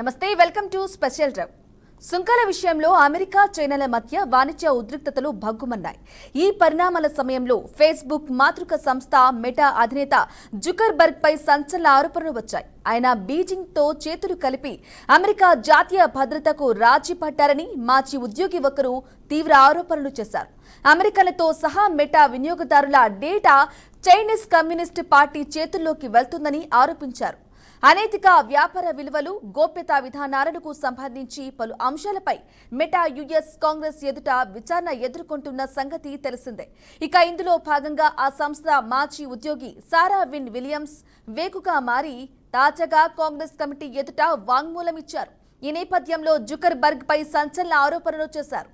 నమస్తే welcome to special drive. సుంకాల విషయంలో అమెరికా చైనాల మధ్య వాణిజ్య ఉద్రిక్తతలు భగ్గుమన్నాయి. ఈ పరిణామాల సమయంలో ఫేస్బుక్ మాతృక సంస్థ మెటా అధినేత జుకర్బర్గ్ పై సంచలన ఆరోపణలు వచ్చాయి. ఆయన బీజింగ్ తో చేతులు కలిపి అమెరికా జాతీయ భద్రతకు రాజీ పడ్డారని మాజీ ఉద్యోగి ఒకరు తీవ్ర ఆరోపణలు చేశారు. అమెరికన్లతో సహా మెటా వినియోగదారుల డేటా చైనీస్ కమ్యూనిస్ట్ పార్టీ చేతుల్లోకి వెళ్తుందని ఆరోపించారు. అనైతిక వ్యాపార విలువలు, గోప్యతా విధానాలకు సంబంధించి పలు అంశాలపై మెటా యుఎస్ కాంగ్రెస్ ఎదుట విచారణ ఎదుర్కొంటున్న సంగతి తెలిసిందే. ఇక ఇందులో భాగంగా ఆ సంస్థ మాజీ ఉద్యోగి సారా విన్ విలియమ్స్ వేకుగా మారి తాజాగా కాంగ్రెస్ కమిటీ ఎదుట వాంగ్మూలం ఇచ్చారు. ఈ నేపథ్యంలో జుకర్బర్గ్ పై సంచలన ఆరోపణలు చేశారు.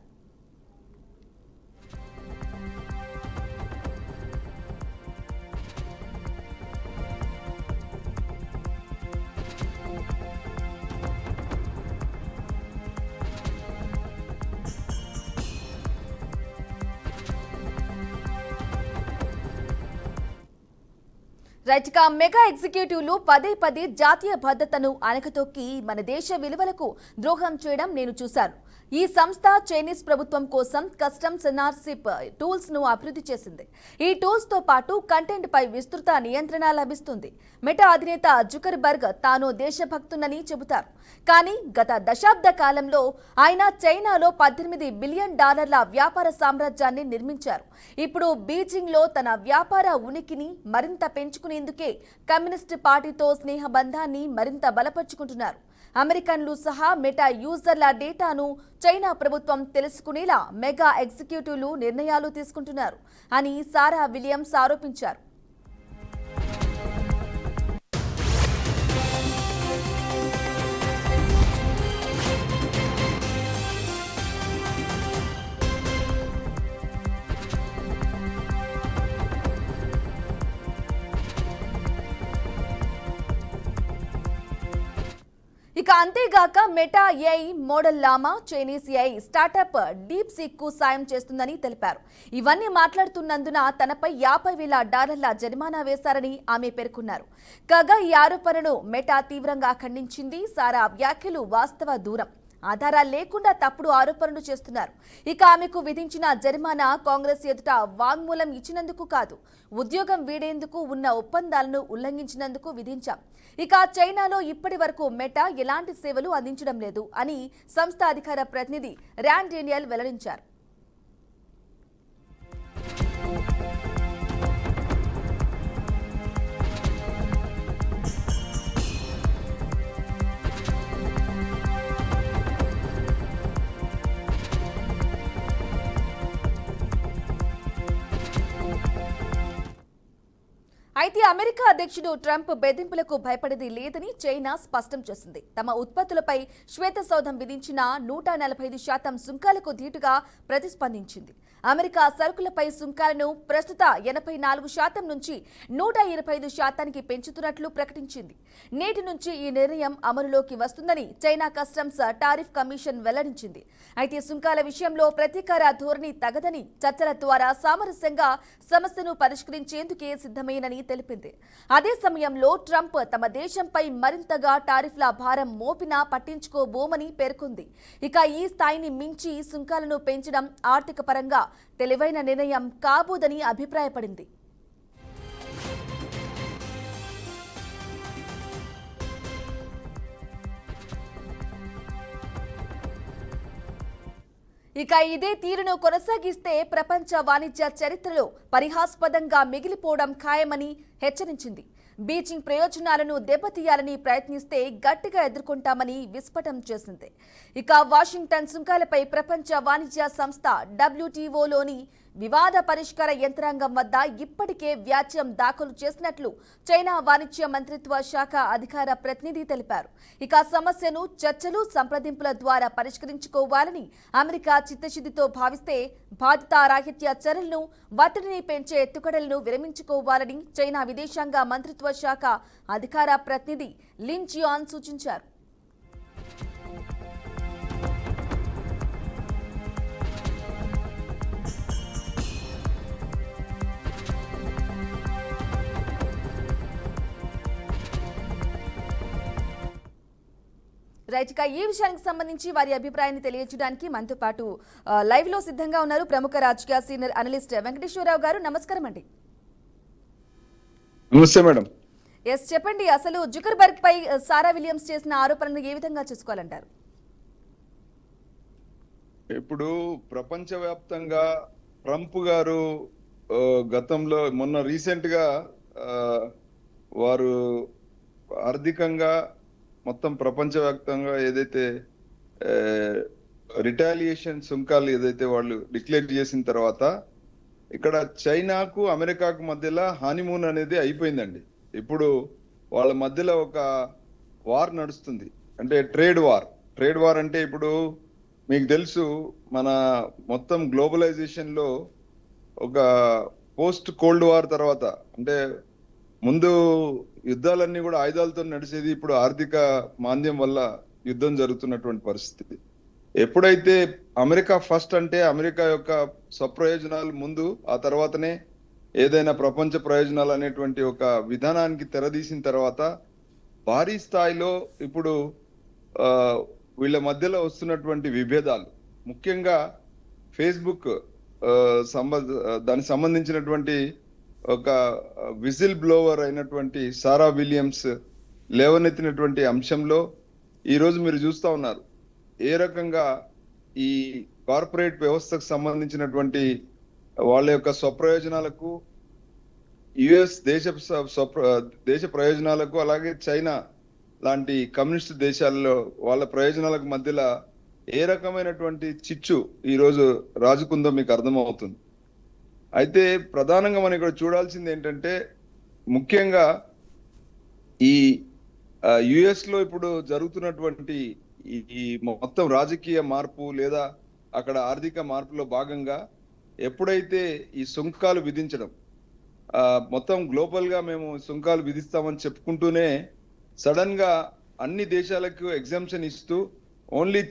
రైట్గా మెగా ఎగ్జిక్యూటివ్లు పదే పదే జాతీయ భద్రతను అణగతొక్కి మన దేశ విలువలకు ద్రోహం చేయడం నేను చూశాను. ఈ సంస్థ చైనీస్ ప్రభుత్వం కోసం కస్టమ్ సెన్సార్షిప్ టూల్స్ ను అభివృద్ధి చేసింది. ఈ టూల్స్ తో పాటు కంటెంట్ పై విస్తృత నియంత్రణ లభిస్తుంది. మెటా అధినేత జుకర్బర్గ్ తాను దేశభక్తునని చెబుతారు. కానీ గత దశాబ్ద కాలంలో ఆయన చైనాలో $18 బిలియన్ వ్యాపార సామ్రాజ్యాన్ని నిర్మించారు. ఇప్పుడు బీజింగ్ లో తన వ్యాపార ఉనికిని మరింత పెంచుకునేందుకే కమ్యూనిస్ట్ పార్టీతో స్నేహబంధాన్ని మరింత బలపరుచుకుంటున్నారు. అమెరికన్లు సహా మెటా యూజర్ల డేటాను చైనా ప్రభుత్వం తెలుసుకునేలా మెగా ఎగ్జిక్యూటివ్లు నిర్ణయాలు తీసుకుంటున్నారు అని సారా విలియమ్స్ ఆరోపించారు. ఇక అంతేగాక Meta AI model Llama Chinese AI startup DeepSeek కు సాయం చేస్తుందని తెలిపారు. ఇవన్నీ మాట్లాడుతున్నందున తనపై $50,000 జరిమానా వేశారని ఆమె పేర్కొన్నారు. కాగా ఈ ఆరోపణను మెటా తీవ్రంగా ఖండించింది. సారా వ్యాఖ్యలు వాస్తవ దూరం, ఆధారాలు లేకుండా తప్పుడు ఆరోపణలు చేస్తున్నారు. ఇక ఆమెకు విధించిన జరిమానా కాంగ్రెస్ ఎదుట వాంగ్మూలం ఇచ్చినందుకు కాదు, ఉద్యోగం వీడేందుకు ఉన్న ఒప్పందాలను ఉల్లంఘించినందుకు విధించాం. ఇక చైనాలో ఇప్పటి వరకు మెటా ఎలాంటి సేవలు అందించడం లేదు అని సంస్థ అధికార ప్రతినిధి ర్యాండ్ డేనియల్ వెల్లడించారు. అయితే అమెరికా అధ్యక్షుడు ట్రంప్ బెదింపులకు భయపడేది లేదని చైనా స్పష్టం చేసింది. తమ ఉత్పత్తులపై శ్వేతసౌధం విధించిన 145% సుంకాలకు ధీటుగా ప్రతిస్పందించింది. అమెరికా సరుకులపై సుంకాలను ప్రస్తుత 84% నుంచి 125%కి పెంచుతున్నట్లు ప్రకటించింది. నేటి నుంచి ఈ నిర్ణయం అమలులోకి వస్తుందని చైనా కస్టమ్స్ టారిఫ్ కమిషన్ వెల్లడించింది. అయితే సుంకాల విషయంలో ప్రతీకార ధోరణి తగదని, చర్చల ద్వారా సామరస్యంగా సమస్యను పరిష్కరించేందుకే సిద్ధమేనని తెలిపింది. అదే సమయంలో ట్రంప్ తమ దేశంపై మరింతగా టారిఫ్ల భారం మోపినా పట్టించుకోబోమని పేర్కొంది. ఇక ఈ స్థాయిని మించి సుంకాలను పెంచడం ఆర్థిక పరంగా తెలివైన నిర్ణయం కాబోదని అభిప్రాయపడింది. ఇక ఇదే తీరును కొనసాగిస్తే ప్రపంచ వాణిజ్య చరిత్రలో పరిహాస్పదంగా మిగిలిపోవడం ఖాయమని హెచ్చరించింది. బీజింగ్ ప్రయోజనాలను దెబ్బతీయాలని ప్రయత్నిస్తే గట్టిగా ఎదుర్కొంటామని విస్ఫోటం చేసింది. ఇక వాషింగ్టన్ సుంకాలపై ప్రపంచ వాణిజ్య సంస్థ WTOలోని వివాద పరిష్కార యంత్రాంగం వద్ద ఇప్పటికే వ్యాజ్యం దాఖలు చేసినట్లు చైనా వాణిజ్య మంత్రిత్వ శాఖ అధికార ప్రతినిధి తెలిపారు. ఇక సమస్యను చర్చలు, సంప్రదింపుల ద్వారా పరిష్కరించుకోవాలని అమెరికా చిత్తశుద్ధితో భావిస్తే బాధ్యతారాహిత్య చర్యలను, ఒత్తిడిని పెంచే ఎత్తుగడలను విరమించుకోవాలని చైనా విదేశాంగ మంత్రిత్వ శాఖ అధికార ప్రతినిధి లిన్ జియాన్ సూచించారు. రైట్, ఇక ఈ విషయానికి సంబంధించి వారి అభిప్రాయాన్ని తెలియజేయడానికి మనతో పాటు లైవ్ లో సిద్ధంగా ఉన్నారు ప్రముఖ రాజకీయ సీనియర్ అనలిస్ట్ వెంకటేశ్వరరావు గారు. నమస్కారం అండి. నమస్తే మేడం. ఎస్, చెప్పండి, అసలు జుకర్బర్గ్ పై సారా విలియమ్స్ చేసిన ఆరోపణలను ఏ విధంగా చూసుకోవాలంటారు? ఇప్పుడు ప్రపంచవ్యాప్తంగా ట్రంప్ గారు గతంలో మొన్న రీసెంట్ గా వారు ఆర్థికంగా మొత్తం ప్రపంచవ్యాప్తంగా ఏదైతే రిటాలియేషన్ సుంకాలు ఏదైతే వాళ్ళు డిక్లేర్ చేసిన తర్వాత ఇక్కడ చైనాకు అమెరికాకు మధ్యలో హనీమూన్ అనేది అయిపోయిందండి. ఇప్పుడు వాళ్ళ మధ్యలో ఒక వార్ నడుస్తుంది, అంటే ట్రేడ్ వార్ అంటే ఇప్పుడు మీకు తెలుసు మన మొత్తం గ్లోబలైజేషన్ లో ఒక పోస్ట్ కోల్డ్ వార్ తర్వాత, అంటే ముందు యుద్ధాలన్నీ కూడా ఆయుధాలతో నడిచేది, ఇప్పుడు ఆర్థిక మాంద్యం వల్ల యుద్ధం జరుగుతున్నటువంటి పరిస్థితి. ఎప్పుడైతే అమెరికా ఫస్ట్ అంటే అమెరికా యొక్క స్వప్రయోజనాలు ముందు, ఆ తర్వాతనే ఏదైనా ప్రపంచ ప్రయోజనాలు అనేటువంటి ఒక విధానానికి తెరదీసిన తర్వాత భారీ స్థాయిలో ఇప్పుడు వీళ్ళ మధ్యలో వస్తున్నటువంటి విభేదాలు, ముఖ్యంగా ఫేస్బుక్ దానికి సంబంధించినటువంటి ఒక విజిల్ బ్లోవర్ అయినటువంటి సారా విలియమ్స్ లేవనెత్తినటువంటి అంశంలో ఈరోజు మీరు చూస్తా ఉన్నారు ఏ రకంగా ఈ కార్పొరేట్ వ్యవస్థకు సంబంధించినటువంటి వాళ్ళ యొక్క స్వప్రయోజనాలకు, యుఎస్ దేశ ప్రయోజనాలకు, అలాగే చైనా లాంటి కమ్యూనిస్ట్ దేశాల్లో వాళ్ళ ప్రయోజనాలకు మధ్యలో ఏ రకమైనటువంటి చిచ్చు ఈరోజు రాజుకుందో మీకు అర్థమవుతుంది. అయితే ప్రధానంగా మనం ఇక్కడ చూడాల్సింది ఏంటంటే, ముఖ్యంగా ఈ యుఎస్ లో ఇప్పుడు జరుగుతున్నటువంటి ఈ మొత్తం రాజకీయ మార్పు లేదా అక్కడ ఆర్థిక మార్పులో భాగంగా ఎప్పుడైతే ఈ సుంకాలు విధించడం, మొత్తం గ్లోబల్ గా మేము సుంకాలు విధిస్తామని చెప్పుకుంటూనే సడన్ గా అన్ని దేశాలకు ఎగ్జామ్షన్ ఇస్తూ ఓన్లీ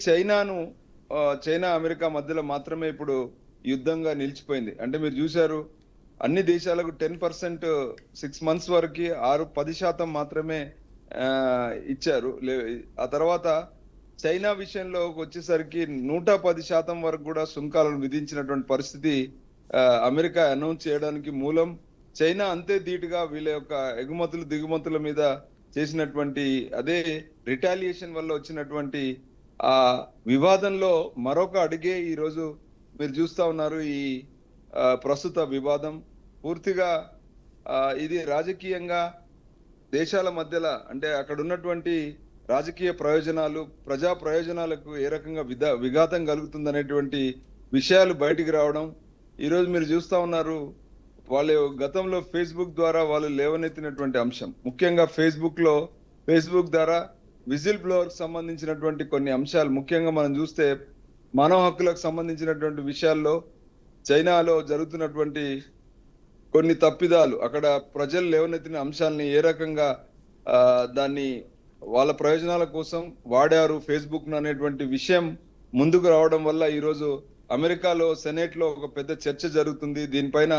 చైనా అమెరికా మధ్యలో మాత్రమే ఇప్పుడు యుద్ధంగా నిలిచిపోయింది. అంటే మీరు చూశారు, అన్ని దేశాలకు 10% 6 months వరకు 10% మాత్రమే ఇచ్చారు. ఆ తర్వాత చైనా విషయంలో వచ్చేసరికి 110% వరకు కూడా సుంకాలను విధించినటువంటి పరిస్థితి అమెరికా అనౌన్స్ చేయడానికి మూలం చైనా అంతే ధీటుగా వీళ్ళ యొక్క ఎగుమతులు దిగుమతుల మీద చేసినటువంటి అదే రిటాలియేషన్ వల్ల వచ్చినటువంటి ఆ వివాదంలో మరొక అడిగే ఈరోజు మీరు చూస్తా ఉన్నారు. ఈ ప్రస్తుత వివాదం పూర్తిగా ఇది రాజకీయంగా దేశాల మధ్యలో, అంటే అక్కడ ఉన్నటువంటి రాజకీయ ప్రయోజనాలు, ప్రజా ప్రయోజనాలకు ఏ రకంగా విఘాతం కలుగుతుందనేటువంటి విషయాలు బయటికి రావడం ఈరోజు మీరు చూస్తా ఉన్నారు. వాళ్ళు గతంలో ఫేస్బుక్ ద్వారా వాళ్ళు లేవనెత్తినటువంటి అంశం, ముఖ్యంగా ఫేస్బుక్ ద్వారా విజిల్ బ్లోవర్ సంబంధించినటువంటి కొన్ని అంశాలు, ముఖ్యంగా మనం చూస్తే మానవ హక్కులకు సంబంధించినటువంటి విషయాల్లో చైనాలో జరుగుతున్నటువంటి కొన్ని తప్పిదాలు, అక్కడ ప్రజలు లేవనెత్తిన అంశాలని ఏ రకంగా దాన్ని వాళ్ళ ప్రయోజనాల కోసం వాడారు ఫేస్బుక్ అనేటువంటి విషయం ముందుకు రావడం వల్ల ఈరోజు అమెరికాలో సెనేట్ లో ఒక పెద్ద చర్చ జరుగుతుంది. దీనిపైన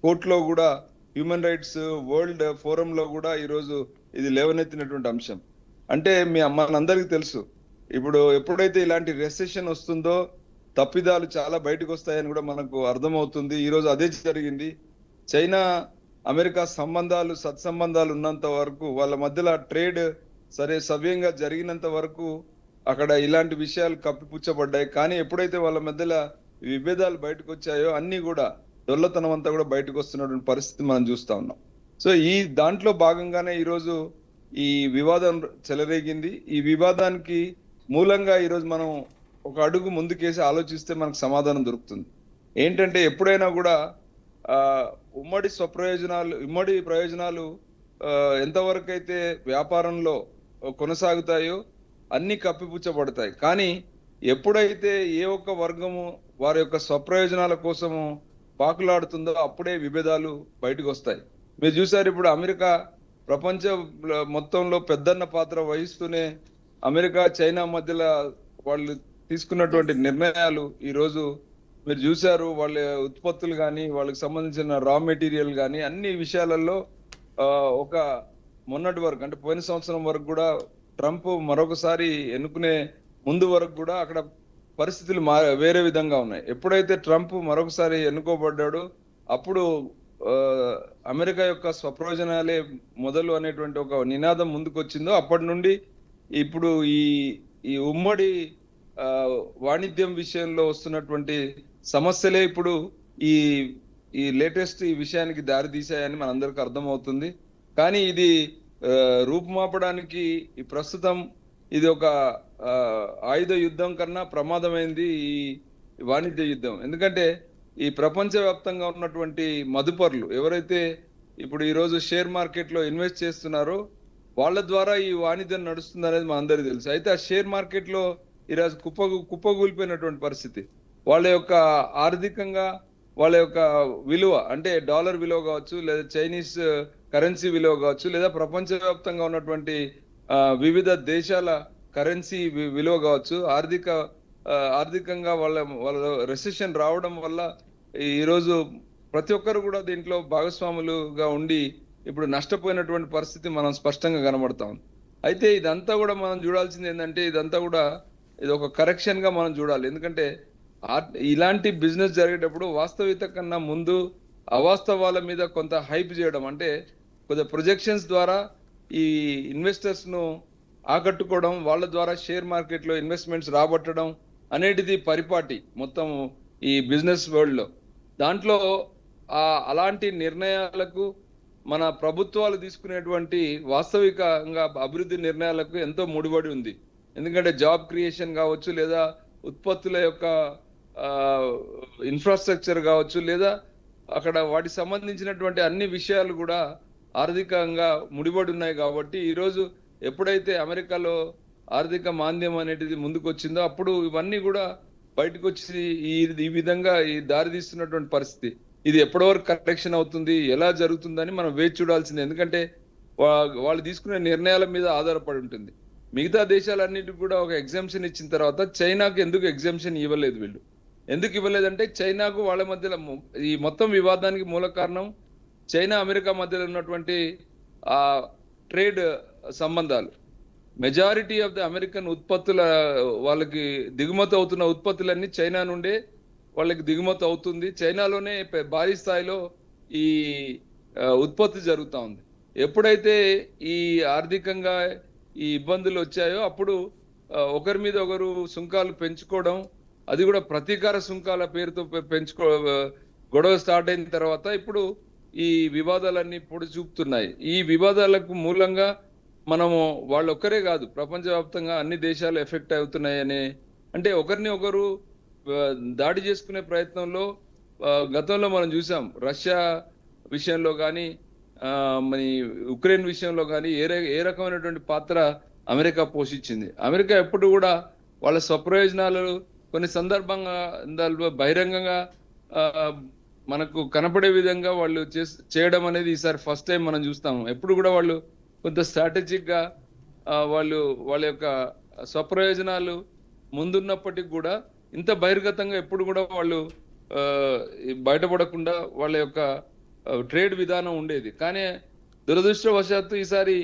కోర్టులో కూడా, హ్యూమన్ రైట్స్ వరల్డ్ ఫోరం లో కూడా ఈరోజు ఇది లేవనెత్తినటువంటి అంశం. అంటే మనందరికీ తెలుసు, ఇప్పుడు ఎప్పుడైతే ఇలాంటి రెసెషన్ వస్తుందో తప్పిదాలు చాలా బయటకు వస్తాయని కూడా మనకు అర్థమవుతుంది. ఈరోజు అదే జరిగింది. చైనా అమెరికా సత్సంబంధాలు ఉన్నంత వరకు, వాళ్ళ మధ్యలో ట్రేడ్ సవ్యంగా జరిగినంత వరకు అక్కడ ఇలాంటి విషయాలు కప్పిపుచ్చబడ్డాయి. కానీ ఎప్పుడైతే వాళ్ళ మధ్యలో విభేదాలు బయటకు వచ్చాయో అన్ని కూడా దొల్లతనం అంతా కూడా బయటకు వస్తున్నటువంటి పరిస్థితి మనం చూస్తా ఉన్నాం. సో ఈ దాంట్లో భాగంగానే ఈరోజు ఈ వివాదం చెలరేగింది. ఈ వివాదానికి మూలంగా ఈరోజు మనం ఒక అడుగు ముందుకేసి ఆలోచిస్తే మనకు సమాధానం దొరుకుతుంది. ఏంటంటే ఎప్పుడైనా కూడా ఉమ్మడి ప్రయోజనాలు ఎంతవరకు అయితే వ్యాపారంలో కొనసాగుతాయో అన్ని కప్పిపుచ్చబడతాయి. కానీ ఎప్పుడైతే ఏ ఒక్క వర్గము వారి యొక్క స్వప్రయోజనాల కోసము పాకులాడుతుందో అప్పుడే విభేదాలు బయటకు వస్తాయి. మీరు చూసారు, ఇప్పుడు అమెరికా ప్రపంచ మొత్తంలో పెద్దన్న పాత్ర వహిస్తూనే అమెరికా చైనా మధ్యలో వాళ్ళు తీసుకున్నటువంటి నిర్ణయాలు ఈరోజు మీరు చూసారు. వాళ్ళ ఉత్పత్తులు కానీ, వాళ్ళకి సంబంధించిన రా మెటీరియల్ కానీ అన్ని విషయాలలో ఒక మొన్నటి వరకు, అంటే పోయిన సంవత్సరం వరకు కూడా ట్రంప్ మరొకసారి ఎన్నుకునే ముందు వరకు కూడా అక్కడ పరిస్థితులు వేరే విధంగా ఉన్నాయి. ఎప్పుడైతే ట్రంప్ మరొకసారి ఎన్నుకోబడ్డాడో అప్పుడు ఆ, అమెరికా యొక్క స్వప్రయోజనాలే మొదలు అనేటువంటి ఒక నినాదం ముందుకు వచ్చిందో అప్పటి నుండి ఇప్పుడు ఈ ఈ ఉమ్మడి ఆ, వాణిజ్యం విషయంలో వస్తున్నటువంటి సమస్యలే ఇప్పుడు ఈ ఈ లేటెస్ట్ ఈ విషయానికి దారి తీసాయని మనందరికీ అర్థమవుతుంది. కానీ ఇది ఆ, రూపుమాపడానికి ఈ ప్రస్తుతం ఇది ఒక ఆ, ఆయుధ యుద్ధం కన్నా ప్రమాదమైంది ఈ వాణిజ్య యుద్ధం. ఎందుకంటే ఈ ప్రపంచవ్యాప్తంగా ఉన్నటువంటి మదుపర్లు ఎవరైతే ఇప్పుడు ఈ రోజు షేర్ మార్కెట్ లో ఇన్వెస్ట్ చేస్తున్నారో వాళ్ళ ద్వారా ఈ వాణిజ్యం నడుస్తుంది అనేది మనందరికీ తెలుసు. అయితే ఆ షేర్ మార్కెట్ లో ఈరోజు కుప్పగూలిపోయినటువంటి పరిస్థితి. వాళ్ళ యొక్క ఆర్థికంగా వాళ్ళ యొక్క విలువ అంటే డాలర్ విలువ కావచ్చు, లేదా చైనీస్ కరెన్సీ విలువ కావచ్చు, లేదా ప్రపంచవ్యాప్తంగా ఉన్నటువంటి వివిధ దేశాల కరెన్సీ విలువ కావచ్చు, ఆర్థికంగా వాళ్ళ రెసెషన్ రావడం వల్ల ఈరోజు ప్రతి ఒక్కరు కూడా దీంట్లో భాగస్వాములుగా ఉండి ఇప్పుడు నష్టపోయినటువంటి పరిస్థితి మనం స్పష్టంగా కనబడతాం. అయితే ఇదంతా కూడా మనం చూడాల్సింది ఏంటంటే ఇదంతా కూడా ఇది ఒక కరెక్షన్ గా మనం చూడాలి. ఎందుకంటే ఇలాంటి బిజినెస్ జరిగేటప్పుడు వాస్తవికత కన్నా ముందు అవాస్తవాల మీద కొంత హైప్ చేయడం, అంటే కొంత ప్రొజెక్షన్స్ ద్వారా ఈ ఇన్వెస్టర్స్ ను ఆకట్టుకోవడం, వాళ్ళ ద్వారా షేర్ మార్కెట్ లో ఇన్వెస్ట్మెంట్స్ రాబట్టడం అనేటిది పరిపాటి మొత్తం ఈ బిజినెస్ వరల్డ్ లో. దాంట్లో అలాంటి నిర్ణయాలకు మన ప్రభుత్వాలు తీసుకునేటువంటి వాస్తవికంగా అభివృద్ధి నిర్ణయాలకు ఎంతో ముడిపడి ఉంది. ఎందుకంటే జాబ్ క్రియేషన్ కావచ్చు, లేదా ఉత్పత్తుల యొక్క ఇన్ఫ్రాస్ట్రక్చర్ కావచ్చు, లేదా అక్కడ వాటికి సంబంధించినటువంటి అన్ని విషయాలు కూడా ఆర్థికంగా ముడిపడి ఉన్నాయి. కాబట్టి ఈరోజు ఎప్పుడైతే అమెరికాలో ఆర్థిక మాంద్యం అనేది ముందుకు వచ్చిందో అప్పుడు ఇవన్నీ కూడా బయటకు వచ్చి ఈ విధంగా ఈ దారి తీస్తున్నటువంటి పరిస్థితి. ఇది ఎప్పటి వరకు కరెక్షన్ అవుతుంది, ఎలా జరుగుతుందని మనం వేచి చూడాల్సింది. ఎందుకంటే వాళ్ళు తీసుకునే నిర్ణయాల మీద ఆధారపడి ఉంటుంది. మిగతా దేశాలన్నిటికి కూడా ఒక ఎగ్జామ్షన్ ఇచ్చిన తర్వాత చైనాకు ఎందుకు ఎగ్జామ్షన్ ఇవ్వలేదు? వీళ్ళు ఎందుకు ఇవ్వలేదంటే చైనాకు వాళ్ళ మధ్యలో ఈ మొత్తం వివాదానికి మూల కారణం చైనా అమెరికా మధ్యలో ఉన్నటువంటి ఆ ట్రేడ్ సంబంధాలు. మెజారిటీ ఆఫ్ ద అమెరికన్ ఉత్పత్తుల వాళ్ళకి దిగుమతి అవుతున్న ఉత్పత్తులన్నీ చైనా నుండే వాళ్ళకి దిగుమతి అవుతుంది. చైనాలోనే భారీ స్థాయిలో ఈ ఉత్పత్తి జరుగుతూ ఉంది. ఎప్పుడైతే ఈ ఆర్థికంగా ఈ ఇబ్బందులు వచ్చాయో అప్పుడు ఒకరి మీద ఒకరు సుంకాలు పెంచుకోవడం, అది కూడా ప్రతీకార సుంకాల పేరుతో గొడవ స్టార్ట్ అయిన తర్వాత ఇప్పుడు ఈ వివాదాలన్నీ పొడి చూపుతున్నాయి. ఈ వివాదాలకు మూలంగా మనము వాళ్ళొక్కరే కాదు, ప్రపంచవ్యాప్తంగా అన్ని దేశాలు ఎఫెక్ట్ అవుతున్నాయని, అంటే ఒకరిని ఒకరు దాడి చేసుకునే ప్రయత్నంలో గతంలో మనం చూసాం. రష్యా విషయంలో కానీ మన ఉక్రెయిన్ విషయంలో కానీ ఏ రకమైనటువంటి పాత్ర అమెరికా పోషించింది. అమెరికా ఎప్పుడు కూడా వాళ్ళ స్వప్రయోజనాలు కొన్ని సందర్భంగా బహిరంగంగా మనకు కనపడే విధంగా వాళ్ళు చేయడం అనేది ఈసారి ఫస్ట్ టైం మనం చూస్తాము. ఎప్పుడు కూడా వాళ్ళు కొంత స్ట్రాటజిక్ గా వాళ్ళ యొక్క స్వప్రయోజనాలు ముందున్నప్పటికీ కూడా ఇంత బహిర్గతంగా ఎప్పుడు కూడా వాళ్ళు బయటపడకుండా వాళ్ళ యొక్క ట్రేడ్ విధానం ఉండేది. కానీ దురదృష్టవశాత్తు ఈసారి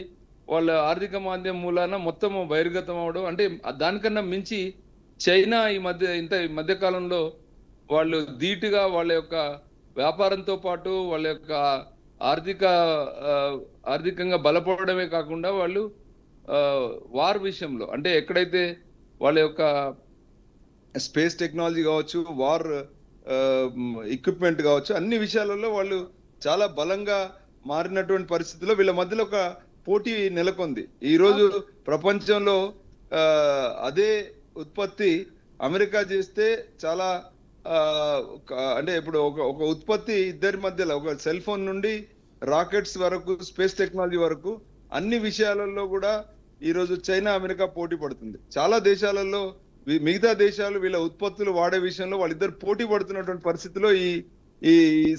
వాళ్ళ ఆర్థిక మాంద్యం మూలాన మొత్తం బహిర్గతం అవడం, అంటే దానికన్నా మించి చైనా ఈ మధ్య కాలంలో వాళ్ళు ధీటుగా వాళ్ళ యొక్క వ్యాపారంతో పాటు వాళ్ళ యొక్క ఆర్థికంగా బలపడమే కాకుండా వాళ్ళు వార్ విషయంలో, అంటే ఎక్కడైతే వాళ్ళ యొక్క స్పేస్ టెక్నాలజీ కావచ్చు, వార్ ఎక్విప్మెంట్ కావచ్చు, అన్ని విషయాలలో వాళ్ళు చాలా బలంగా మారినటువంటి పరిస్థితుల్లో వీళ్ళ మధ్యలో ఒక పోటీ నెలకొంది. ఈ రోజు ప్రపంచంలో అదే ఉత్పత్తి అమెరికా చేస్తే చాలా అంటే ఇప్పుడు ఒక ఉత్పత్తి ఇద్దరి మధ్యలో, ఒక సెల్ ఫోన్ నుండి రాకెట్స్ వరకు, స్పేస్ టెక్నాలజీ వరకు అన్ని విషయాలలో కూడా ఈ రోజు చైనా అమెరికా పోటీ పడుతుంది. చాలా దేశాలలో మిగతా దేశాలు వీళ్ళ ఉత్పత్తులు వాడే విషయంలో వాళ్ళిద్దరు పోటీ పడుతున్నటువంటి పరిస్థితిలో ఈ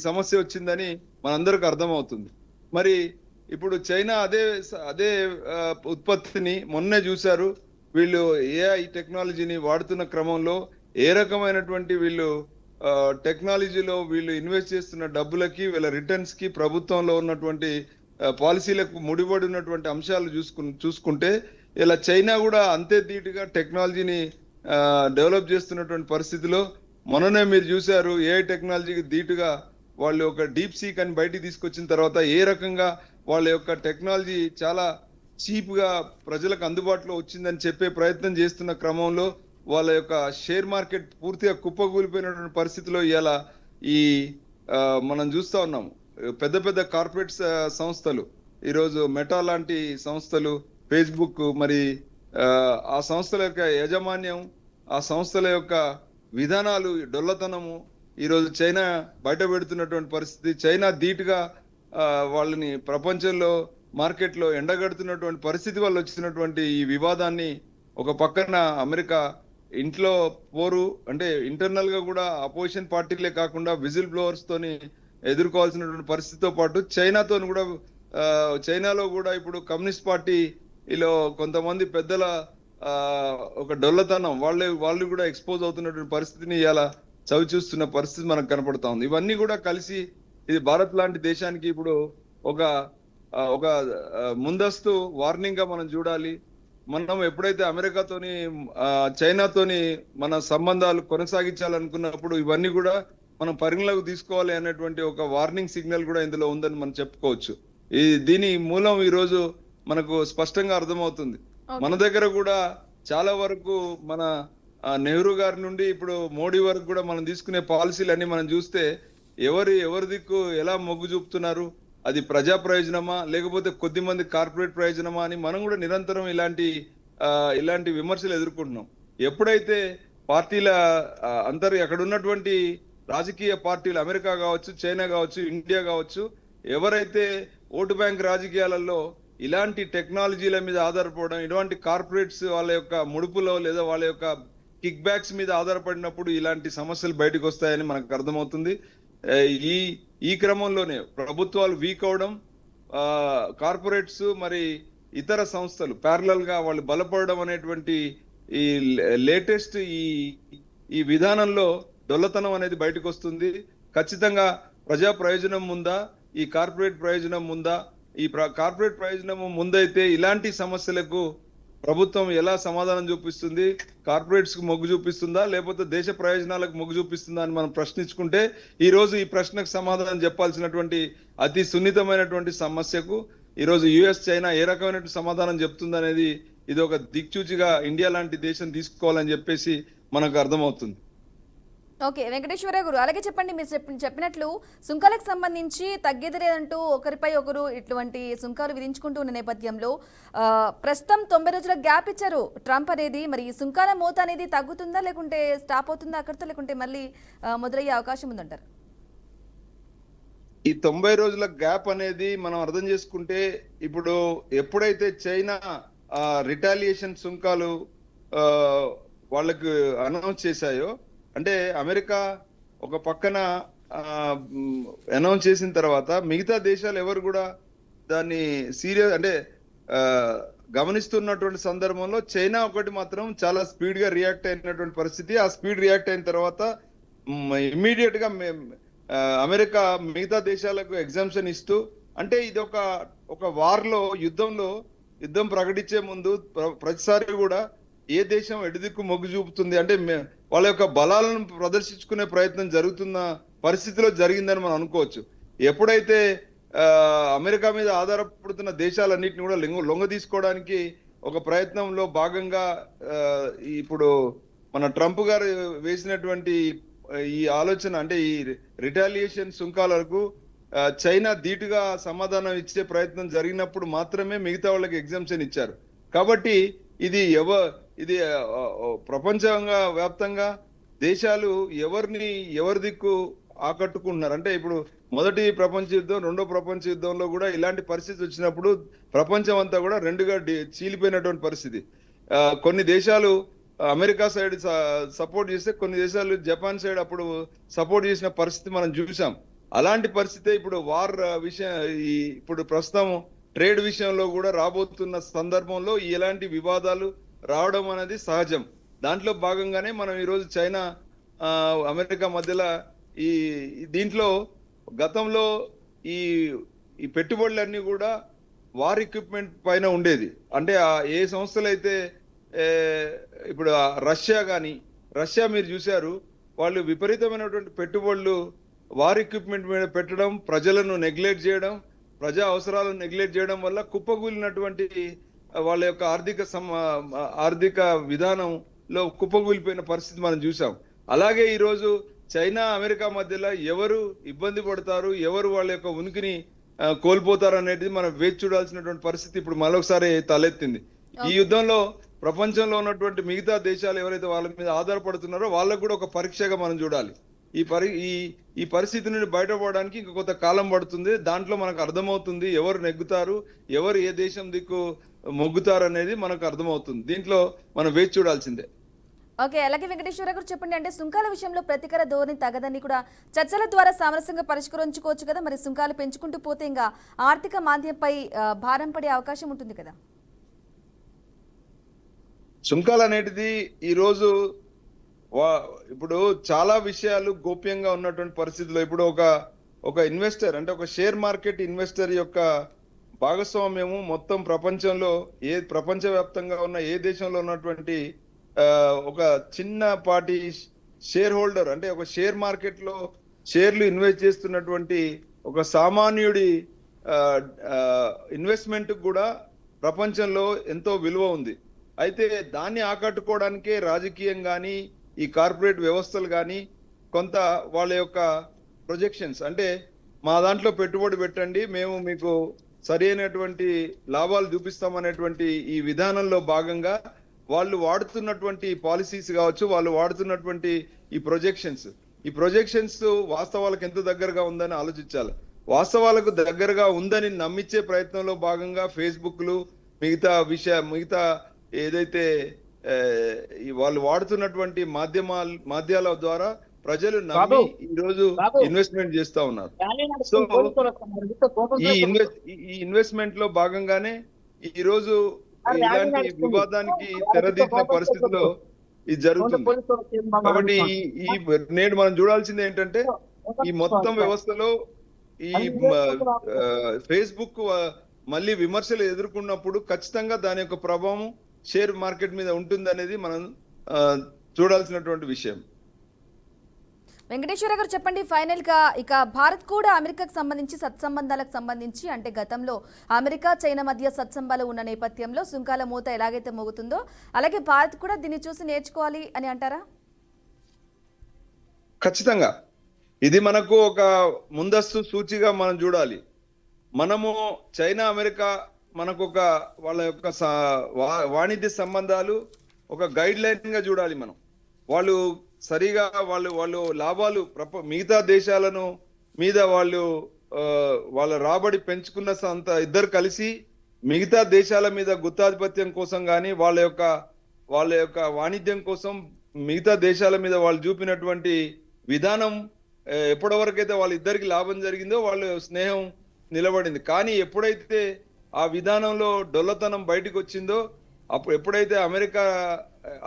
సమస్య వచ్చిందని మనందరికి అర్థమవుతుంది. మరి ఇప్పుడు చైనా అదే ఉత్పత్తిని మొన్నే చూశారు. వీళ్ళు ఏఐ టెక్నాలజీని వాడుతున్న క్రమంలో ఏ రకమైనటువంటి వీళ్ళు టెక్నాలజీలో వీళ్ళు ఇన్వెస్ట్ చేస్తున్న డబ్బులకి, వీళ్ళ రిటర్న్స్ కి, ప్రభుత్వంలో ఉన్నటువంటి పాలసీలకు ముడిపడి ఉన్నటువంటి అంశాలు చూసుకుంటే ఇలా చైనా కూడా అంతే ధీటుగా టెక్నాలజీని డెవలప్ చేస్తున్నటువంటి పరిస్థితిలో మొన్ననే మీరు చూశారు ఏఐ టెక్నాలజీకి ధీటుగా వాళ్ళు ఒక డీప్ సీక్ అని బయటికి తీసుకొచ్చిన తర్వాత ఏ రకంగా వాళ్ళ యొక్క టెక్నాలజీ చాలా చీప్ గా ప్రజలకు అందుబాటులో వచ్చిందని చెప్పే ప్రయత్నం చేస్తున్న క్రమంలో వాళ్ళ యొక్క షేర్ మార్కెట్ పూర్తిగా కుప్పకూలిపోయినటువంటి పరిస్థితిలో ఇవాళ ఈ మనం చూస్తా ఉన్నాం పెద్ద పెద్ద కార్పొరేట్ సంస్థలు ఈరోజు మెటా లాంటి సంస్థలు, ఫేస్బుక్, మరి ఆ సంస్థల యొక్క యాజమాన్యం, ఆ సంస్థల యొక్క విధానాలు, డొల్లతనము ఈరోజు చైనా బయట పెడుతున్నటువంటి పరిస్థితి. చైనా ధీటుగా వాళ్ళని ప్రపంచంలో మార్కెట్లో ఎండగడుతున్నటువంటి పరిస్థితి వల్ల వచ్చినటువంటి ఈ వివాదాన్ని ఒక పక్కన అమెరికా ఇంట్లో పోరు అంటే ఇంటర్నల్ గా కూడా అపోజిషన్ పార్టీలే కాకుండా విజిల్ బ్లోవర్స్ తోని ఎదుర్కోవాల్సినటువంటి పరిస్థితితో పాటు చైనాతో కూడా చైనాలో కూడా ఇప్పుడు కమ్యూనిస్ట్ పార్టీలో కొంతమంది పెద్దల ఒక డొల్లతనం వాళ్ళు కూడా ఎక్స్పోజ్ అవుతున్నటువంటి పరిస్థితిని ఇలా చవి చూస్తున్న పరిస్థితి మనకు కనపడతా ఉంది. ఇవన్నీ కూడా కలిసి ఇది భారత్ లాంటి దేశానికి ఇప్పుడు ఒక ఒక ముందస్తు వార్నింగ్ గా మనం చూడాలి. మనం ఎప్పుడైతే అమెరికాతోని చైనాతోని మన సంబంధాలు కొనసాగించాలనుకున్నప్పుడు ఇవన్నీ కూడా మనం పరిగణలోకి తీసుకోవాలి అనేటువంటి ఒక వార్నింగ్ సిగ్నల్ కూడా ఇందులో ఉందని మనం చెప్పుకోవచ్చు. దీని మూలం ఈ రోజు మనకు స్పష్టంగా అర్థమవుతుంది. మన దగ్గర కూడా చాలా వరకు మన నెహ్రూ గారి నుండి ఇప్పుడు మోడీ వరకు కూడా మనం తీసుకునే పాలసీలన్నీ మనం చూస్తే ఎవరి దిక్కు ఎలా మొగ్గు చూపుతున్నారు, అది ప్రజా ప్రయోజనమా లేకపోతే కొద్ది మంది కార్పొరేట్ ప్రయోజనమా అని మనం కూడా నిరంతరం ఇలాంటి విమర్శలు ఎదుర్కొంటున్నాం. ఎప్పుడైతే పార్టీల అక్కడ ఉన్నటువంటి రాజకీయ పార్టీలు అమెరికా కావచ్చు, చైనా కావచ్చు, ఇండియా కావచ్చు, ఎవరైతే ఓటు బ్యాంక్ రాజకీయాలలో ఇలాంటి టెక్నాలజీల మీద ఆధారపడడం, ఇలాంటి కార్పొరేట్స్ వాళ్ళ యొక్క ముడుపులో లేదా వాళ్ళ యొక్క కిక్ బ్యాక్స్ మీద ఆధారపడినప్పుడు ఇలాంటి సమస్యలు బయటకు వస్తాయని మనకు అర్థమవుతుంది. ఈ క్రమంలోనే ప్రభుత్వాలు వీక్ అవడం, కార్పొరేట్స్ మరి ఇతర సంస్థలు ప్యారలల్ గా వాళ్ళు బలపడడం అనేటువంటి ఈ లేటెస్ట్ ఈ విధానంలో డొల్లతనం అనేది బయటకు వస్తుంది. ఖచ్చితంగా ప్రజా ప్రయోజనం ముందా, ఈ కార్పొరేట్ ప్రయోజనం ముందా? ఈ కార్పొరేట్ ప్రయోజనం ముందైతే ఇలాంటి సమస్యలకు ప్రభుత్వం ఎలా సమాధానం చూపిస్తుంది? కార్పొరేట్స్ కు మొగ్గు చూపిస్తుందా లేకపోతే దేశ ప్రయోజనాలకు మొగ్గు చూపిస్తుందా అని మనం ప్రశ్నించుకుంటే ఈ రోజు ఈ ప్రశ్నకు సమాధానం చెప్పాల్సినటువంటి అతి సున్నితమైనటువంటి సమస్యకు ఈ రోజు యుఎస్, చైనా ఏ రకమైన సమాధానం చెప్తుంది అనేది ఇది ఒక దిక్చూచిగా ఇండియా లాంటి దేశం తీసుకోవాలని చెప్పేసి మనకు అర్థమవుతుంది. ఓకే వెంకటేశ్వర గారు, అలాగే చెప్పండి, మీరు చెప్పినట్లు సుంకాలకు సంబంధించి తగ్గేది లేదంటూ ఒకరిపై ఒకరు ఇటువంటి సుంకాలు విధించుకుంటూ ఉన్న నేపథ్యంలో ప్రస్తుతం 90 రోజుల గ్యాప్ ఇచ్చారు ట్రంప్ అనేది. మరి ఈ సుంకాల మోత అనేది తగ్గుతుందా లేకుంటే స్టాప్ అవుతుందా అక్కడితో, లేకుంటే మళ్ళీ మొదలయ్యే అవకాశం ఉందంటారు? ఈ 90 రోజుల గ్యాప్ అనేది మనం అర్థం చేసుకుంటే ఇప్పుడు ఎప్పుడైతే చైనా రిటాలియేషన్ సుంకాలు వాళ్ళకు అనౌన్స్ చేశాయో, అంటే అమెరికా ఒక పక్కన అనౌన్స్ చేసిన తర్వాత మిగతా దేశాలు ఎవరు కూడా దాన్ని సీరియస్ అంటే గమనిస్తున్నటువంటి సందర్భంలో చైనా ఒకటి మాత్రం చాలా స్పీడ్ గా రియాక్ట్ అయినటువంటి పరిస్థితి. ఆ స్పీడ్ రియాక్ట్ అయిన తర్వాత ఇమ్మీడియట్ గా అమెరికా మిగతా దేశాలకు ఎగ్జామ్షన్ ఇస్తూ, అంటే ఇది ఒక వార్ లో యుద్ధం ప్రకటించే ముందు ప్రతిసారి కూడా ఏ దేశం ఎడిదిక్కు మొగ్గు చూపుతుంది అంటే వాళ్ళ యొక్క బలాలను ప్రదర్శించుకునే ప్రయత్నం జరుగుతున్న పరిస్థితిలో జరిగిందని మనం అనుకోవచ్చు. ఎప్పుడైతే అమెరికా మీద ఆధారపడుతున్న దేశాలన్నింటినీ కూడా లొంగ తీసుకోవడానికి ఒక ప్రయత్నంలో భాగంగా ఇప్పుడు మన ట్రంప్ గారు వేసినటువంటి ఈ ఆలోచన, అంటే ఈ రిటాలియేషన్ సుంకాలకు చైనా ధీటుగా సమాధానం ఇచ్చే ప్రయత్నం జరిగినప్పుడు మాత్రమే మిగతా వాళ్ళకి ఎగ్జామ్షన్ ఇచ్చారు. కాబట్టి ఇది ప్రపంచంగా వ్యాప్తంగా దేశాలు ఎవరి దిక్కు ఆకట్టుకుంటున్నారు అంటే, ఇప్పుడు మొదటి ప్రపంచ యుద్ధం, రెండో ప్రపంచ యుద్ధంలో కూడా ఇలాంటి పరిస్థితి వచ్చినప్పుడు ప్రపంచం అంతా కూడా రెండుగా చీలిపోయినటువంటి పరిస్థితి. కొన్ని దేశాలు అమెరికా సైడ్ సపోర్ట్ చేస్తే కొన్ని దేశాలు జపాన్ సైడ్ అప్పుడు సపోర్ట్ చేసిన పరిస్థితి మనం చూసాం. అలాంటి పరిస్థితి ఇప్పుడు వార్ ఇప్పుడు ప్రస్తుతం ట్రేడ్ విషయంలో కూడా రాబోతున్న సందర్భంలో ఇలాంటి వివాదాలు రావడం అనేది సహజం. దాంట్లో భాగంగానే మనం ఈరోజు చైనా అమెరికా మధ్యలో దీంట్లో గతంలో ఈ పెట్టుబడులన్నీ కూడా వార్ ఎక్విప్మెంట్ పైన ఉండేది. అంటే ఏ సంస్థలు అయితే ఇప్పుడు రష్యా కానీ, రష్యా మీరు చూశారు, వాళ్ళు విపరీతమైనటువంటి పెట్టుబడులు వార్ ఎక్విప్మెంట్ మీద పెట్టడం, ప్రజలను నెగ్లెక్ట్ చేయడం, ప్రజా అవసరాలను నెగ్లెక్ట్ చేయడం వల్ల కుప్పకూలినటువంటి వాళ్ళ యొక్క ఆర్థిక విధానంలో కుప్పకూలిపోయిన పరిస్థితి మనం చూసాం. అలాగే ఈరోజు చైనా అమెరికా మధ్యలో ఎవరు ఇబ్బంది పడతారు, ఎవరు వాళ్ళ యొక్క ఉనికిని కోల్పోతారు అనేది మనం వేచి చూడాల్సినటువంటి పరిస్థితి ఇప్పుడు మరొకసారి తలెత్తింది. ఈ యుద్ధంలో ప్రపంచంలో ఉన్నటువంటి మిగతా దేశాలు ఎవరైతే వాళ్ళ మీద ఆధారపడుతున్నారో వాళ్ళకు కూడా ఒక పరీక్షగా మనం చూడాలి. ఈ పరిస్థితి నుండి బయటపడడానికి ఇంక కొంత కాలం పడుతుంది. దాంట్లో మనకు అర్థమవుతుంది ఎవరు నెగ్గుతారు, ఎవరు ఏ దేశం దిక్కు మొగ్గుతారు అనేది మనకు అర్థమవుతుంది. దీంట్లో మనం వేచి చూడాల్సిందే. ఓకే, అలాగే వెంకటేశ్వర గారు చెప్పండి, అంటే సుంకాల విషయంలో ప్రతీకార ధోరణి తగదని కూడా చర్చల ద్వారా సామరస్యంగా పరిష్కరించుకోవచ్చు కదా, మరి సుంకాలు పెంచుకుంటూ పోతే ఇంకా ఆర్థిక మాంద్యంపై భారం పడే అవకాశం ఉంటుంది కదా? సుంకాలు అనేటిది ఈరోజు ఇప్పుడు చాలా విషయాలు గోప్యంగా ఉన్నటువంటి పరిస్థితిలో ఇప్పుడు ఒక ఇన్వెస్టర్ అంటే ఒక షేర్ మార్కెట్ ఇన్వెస్టర్ యొక్క భాగస్వామ్యము మొత్తం ప్రపంచంలో ప్రపంచవ్యాప్తంగా ఉన్న ఏ దేశంలో ఉన్నటువంటి ఒక చిన్నపాటి షేర్ హోల్డర్ అంటే ఒక షేర్ మార్కెట్ లో షేర్లు ఇన్వెస్ట్ చేస్తున్నటువంటి ఒక సామాన్యుడి ఇన్వెస్ట్మెంట్ కూడా ప్రపంచంలో ఎంతో విలువ ఉంది. అయితే దాన్ని ఆకట్టుకోవడానికే రాజకీయం కానీ ఈ కార్పొరేట్ వ్యవస్థలు కానీ కొంత వాళ్ళ యొక్క ప్రొజెక్షన్స్ అంటే మా దాంట్లో పెట్టుబడి పెట్టండి, మేము మీకు సరైనటువంటి లాభాలు చూపిస్తామనేటువంటి ఈ విధానంలో భాగంగా వాళ్ళు వాడుతున్నటువంటి పాలసీస్ కావచ్చు, వాళ్ళు వాడుతున్నటువంటి ఈ ప్రొజెక్షన్స్ వాస్తవాలకు ఎంత దగ్గరగా ఉందని ఆలోచించాలి. వాస్తవాలకు దగ్గరగా ఉందని నమ్మించే ప్రయత్నంలో భాగంగా ఫేస్బుక్లు మిగతా ఏదైతే వాళ్ళు వాడుతున్నటువంటి మాధ్యాల ద్వారా ప్రజలు నమ్మి ఈ రోజు ఇన్వెస్ట్మెంట్ చేస్తా ఉన్నారు. సో ఈ ఇన్వెస్ట్మెంట్ లో భాగంగానే ఈ రోజు ఇలాంటి వివాదానికి తెరదీసిన పరిస్థితిలో ఇది జరుగుతుంది. కాబట్టి ఈ నేడు మనం చూడాల్సింది ఏంటంటే ఈ మొత్తం వ్యవస్థలో ఈ ఫేస్బుక్ మళ్ళీ విమర్శలు ఎదుర్కొన్నప్పుడు ఖచ్చితంగా దాని యొక్క ప్రభావం షేర్ మార్కెట్ మీద ఉంటుంది అనేది మనం చూడాల్సినటువంటి విషయం. వెంకటేశ్వర గారు చెప్పండి, ఫైనల్ గా ఇక భారత్ కూడా అమెరికాకు సంబంధించి సత్సంబంధాలకు సంబంధించి అంటే గతంలో అమెరికా చైనా మధ్య సత్సంబాలు ఉన్న నేపథ్యంలో సుంకాల మూత ఎలాగైతే మోగుతుందో అలాగే భారత్ కూడా దీన్ని చూసి నేర్చుకోవాలి అని అంటారా? ఖచ్చితంగా ఇది మనకు ఒక ముందస్తు సూచిగా మనం చూడాలి. మనము చైనా అమెరికా మనకు ఒక వాళ్ళ యొక్క వాణిజ్య సంబంధాలు ఒక గైడ్ లైన్ గా చూడాలి. మనం వాళ్ళు సరిగా వాళ్ళు లాభాలు మిగతా దేశాలను మీద వాళ్ళ రాబడి పెంచుకున్న ఇద్దరు కలిసి మిగతా దేశాల మీద గుత్తాధిపత్యం కోసం కానీ వాళ్ళ యొక్క వాణిజ్యం కోసం మిగతా దేశాల మీద వాళ్ళు చూపినటువంటి విధానం ఎప్పటి వరకైతే వాళ్ళిద్దరికి లాభం జరిగిందో వాళ్ళు స్నేహం నిలబడింది. కానీ ఎప్పుడైతే ఆ విధానంలో డొల్లతనం బయటకు వచ్చిందో ఎప్పుడైతే అమెరికా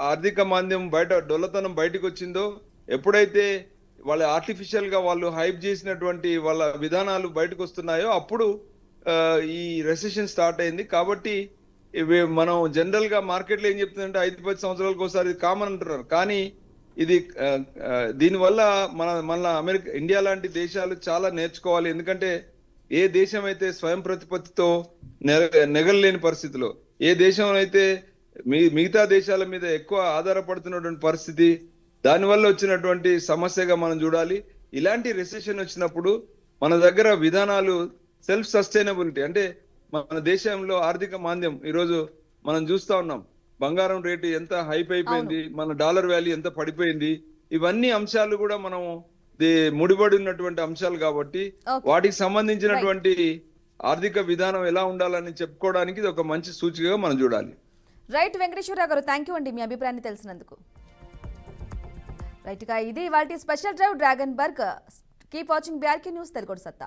ఆర్థిక మాంద్యం డొల్లతనం బయటకు వచ్చిందో, ఎప్పుడైతే వాళ్ళ ఆర్టిఫిషియల్ గా వాళ్ళు హైప్ చేసినటువంటి వాళ్ళ విధానాలు బయటకు వస్తున్నాయో అప్పుడు ఈ రెసెషన్ స్టార్ట్ అయింది. కాబట్టి మనం జనరల్ గా మార్కెట్ లో ఏం చెప్తుందంటే 5-10 సంవత్సరాలకు ఒకసారి కామన్ అంటున్నారు. కానీ ఇది దీనివల్ల మన ఇండియా లాంటి దేశాలు చాలా నేర్చుకోవాలి. ఎందుకంటే ఏ దేశం అయితే స్వయం ప్రతిపత్తితో నెగలేని పరిస్థితిలో, ఏ దేశం అయితే మిగతా దేశాల మీద ఎక్కువ ఆధారపడుతున్నటువంటి పరిస్థితి, దానివల్ల వచ్చినటువంటి సమస్యగా మనం చూడాలి. ఇలాంటి రెసెషన్ వచ్చినప్పుడు మన దగ్గర విధానాలు సెల్ఫ్ సస్టైనబిలిటీ అంటే మన దేశంలో ఆర్థిక మాంద్యం ఈరోజు మనం చూస్తా ఉన్నాం. బంగారం రేటు ఎంత హైప్ అయిపోయింది, మన డాలర్ వాల్యూ ఎంత పడిపోయింది. ఇవన్నీ అంశాలు కూడా మనం ముడిపడి ఉన్నటువంటి అంశాలు కాబట్టి వాటికి సంబంధించినటువంటి ఆర్థిక విధానం ఎలా ఉండాలని చెప్పుకోవడానికి ఇది ఒక మంచి సూచికగా మనం చూడాలి. రైట్ వెంకటేశ్వరరావు గారు, థ్యాంక్ యూ అండి మీ అభిప్రాయాన్ని తెలిసినందుకు. రైట్ గా ఇది వాటి స్పెషల్ డ్రైవ్ డ్రాగన్ బర్గ్. Keep watching BRK news Telugu సత్తా.